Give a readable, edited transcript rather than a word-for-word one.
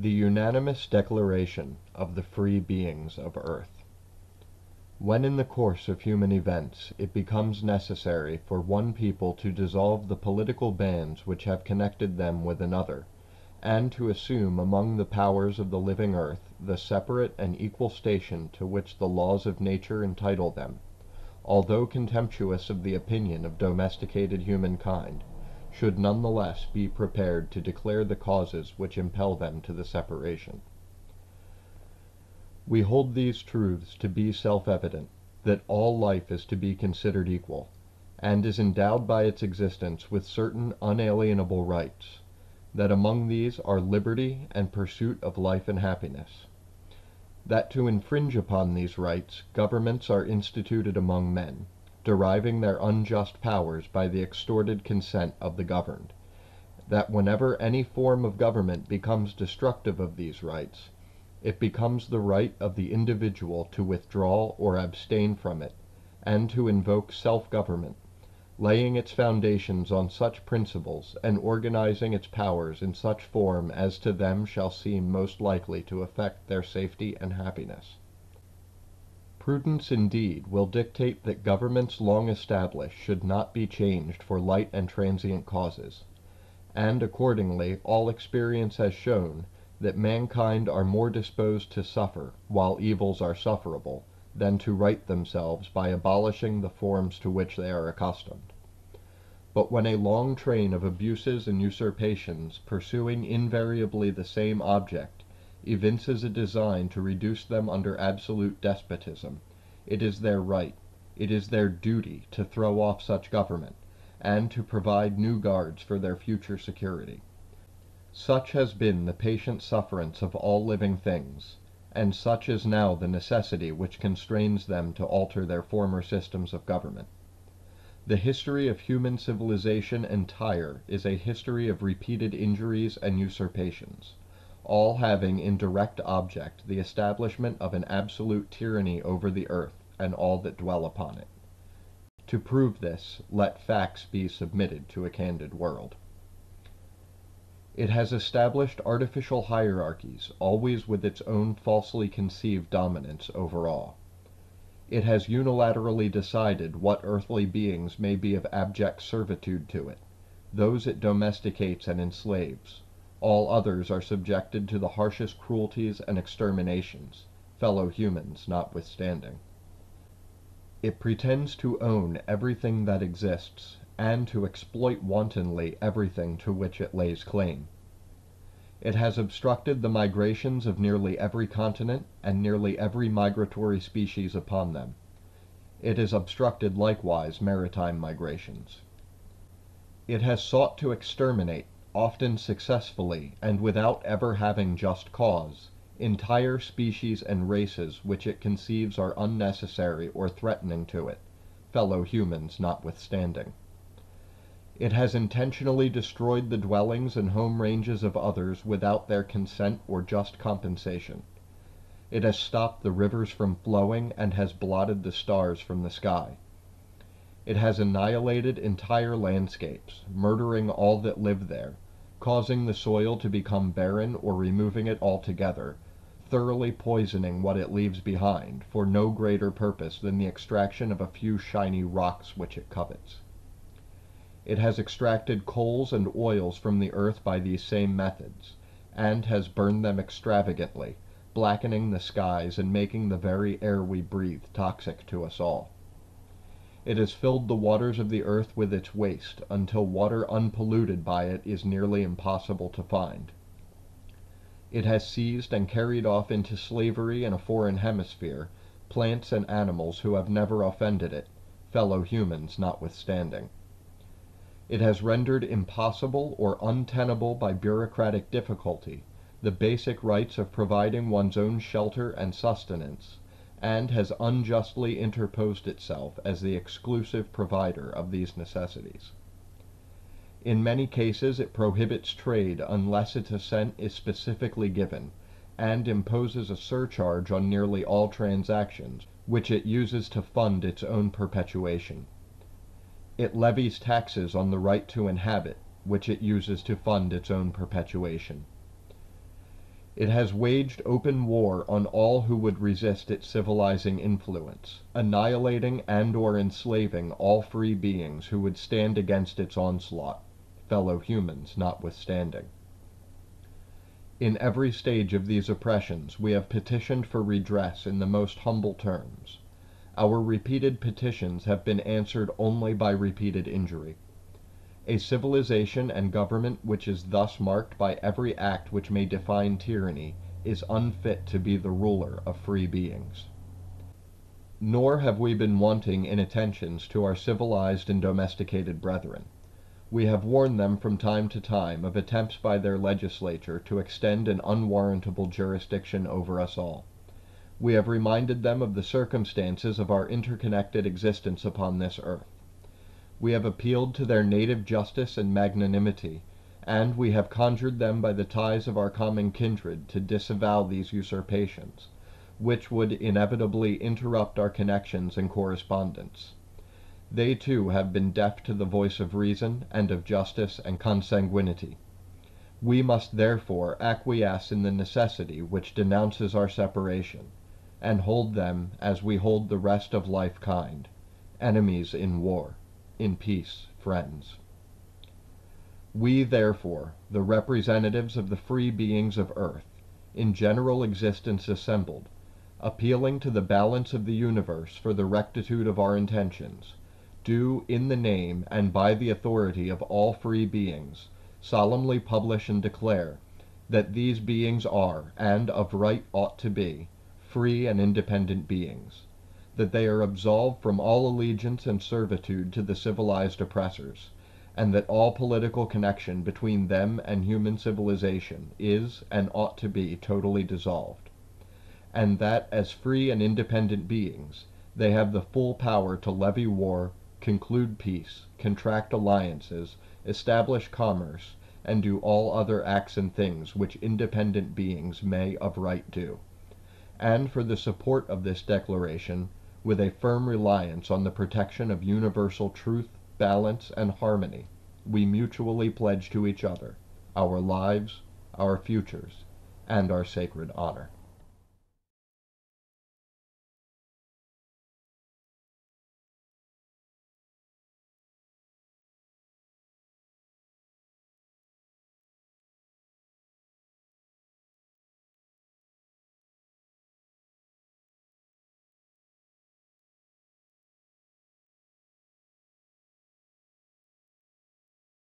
The unanimous declaration of the free beings of earth. When in the course of human events it becomes necessary for one people to dissolve the political bands which have connected them with another, and to assume among the powers of the living earth the separate and equal station to which the laws of nature entitle them, although contemptuous of the opinion of domesticated humankind, should none the less be prepared to declare the causes which impel them to the separation. We hold these truths to be self-evident, that all life is to be considered equal, and is endowed by its existence with certain unalienable rights, that among these are liberty and pursuit of life and happiness; that to infringe upon these rights governments are instituted among men, deriving their unjust powers by the extorted consent of the governed; that whenever any form of government becomes destructive of these rights, it becomes the right of the individual to withdraw or abstain from it, and to invoke self-government, laying its foundations on such principles and organizing its powers in such form as to them shall seem most likely to affect their safety and happiness. Prudence indeed will dictate that governments long established should not be changed for light and transient causes, and accordingly all experience has shown that mankind are more disposed to suffer, while evils are sufferable, than to right themselves by abolishing the forms to which they are accustomed. But when a long train of abuses and usurpations, pursuing invariably the same object, evinces a design to reduce them under absolute despotism, it is their right, it is their duty to throw off such government, and to provide new guards for their future security. Such has been the patient sufferance of all living things, and such is now the necessity which constrains them to alter their former systems of government. The history of human civilization entire is a history of repeated injuries and usurpations, all having in direct object the establishment of an absolute tyranny over the earth and all that dwell upon it. To prove this, let facts be submitted to a candid world. It has established artificial hierarchies, always with its own falsely conceived dominance over all. It has unilaterally decided what earthly beings may be of abject servitude to it; those it domesticates and enslaves; all others are subjected to the harshest cruelties and exterminations, fellow humans notwithstanding. It pretends to own everything that exists, and to exploit wantonly everything to which it lays claim. It has obstructed the migrations of nearly every continent and nearly every migratory species upon them. It has obstructed likewise maritime migrations. It has sought to exterminate, often successfully and without ever having just cause, entire species and races which it conceives are unnecessary or threatening to it, fellow humans notwithstanding. It has intentionally destroyed the dwellings and home ranges of others without their consent or just compensation. It has stopped the rivers from flowing and has blotted the stars from the sky. It has annihilated entire landscapes, murdering all that live there, causing the soil to become barren or removing it altogether, thoroughly poisoning what it leaves behind, for no greater purpose than the extraction of a few shiny rocks which it covets. It has extracted coals and oils from the earth by these same methods, and has burned them extravagantly, blackening the skies and making the very air we breathe toxic to us all. It has filled the waters of the earth with its waste, until water unpolluted by it is nearly impossible to find. It has seized and carried off into slavery in a foreign hemisphere plants and animals who have never offended it, fellow humans notwithstanding. It has rendered impossible or untenable by bureaucratic difficulty the basic rights of providing one's own shelter and sustenance, and has unjustly interposed itself as the exclusive provider of these necessities. In many cases it prohibits trade unless its assent is specifically given, and imposes a surcharge on nearly all transactions, which it uses to fund its own perpetuation. It levies taxes on the right to inhabit, which it uses to fund its own perpetuation. It has waged open war on all who would resist its civilizing influence, annihilating and or enslaving all free beings who would stand against its onslaught, fellow humans notwithstanding. In every stage of these oppressions we have petitioned for redress in the most humble terms. Our repeated petitions have been answered only by repeated injury. A civilization and government which is thus marked by every act which may define tyranny is unfit to be the ruler of free beings. Nor have we been wanting in attentions to our civilized and domesticated brethren. We have warned them from time to time of attempts by their legislature to extend an unwarrantable jurisdiction over us all. We have reminded them of the circumstances of our interconnected existence upon this earth. We have appealed to their native justice and magnanimity, and we have conjured them by the ties of our common kindred to disavow these usurpations, which would inevitably interrupt our connections and correspondence. They too have been deaf to the voice of reason and of justice and consanguinity. We must therefore acquiesce in the necessity which denounces our separation, and hold them as we hold the rest of life kind, enemies in war, in peace friends. We therefore, the representatives of the free beings of earth, in general existence assembled, appealing to the balance of the universe for the rectitude of our intentions, do, in the name and by the authority of all free beings, solemnly publish and declare that these beings are, and of right ought to be, free and independent beings, that they are absolved from all allegiance and servitude to the civilized oppressors, and that all political connection between them and human civilization is and ought to be totally dissolved, and that as free and independent beings they have the full power to levy war, conclude peace, contract alliances, establish commerce, and do all other acts and things which independent beings may of right do. And for the support of this declaration, with a firm reliance on the protection of universal truth, balance, and harmony, we mutually pledge to each other our lives, our futures, and our sacred honor.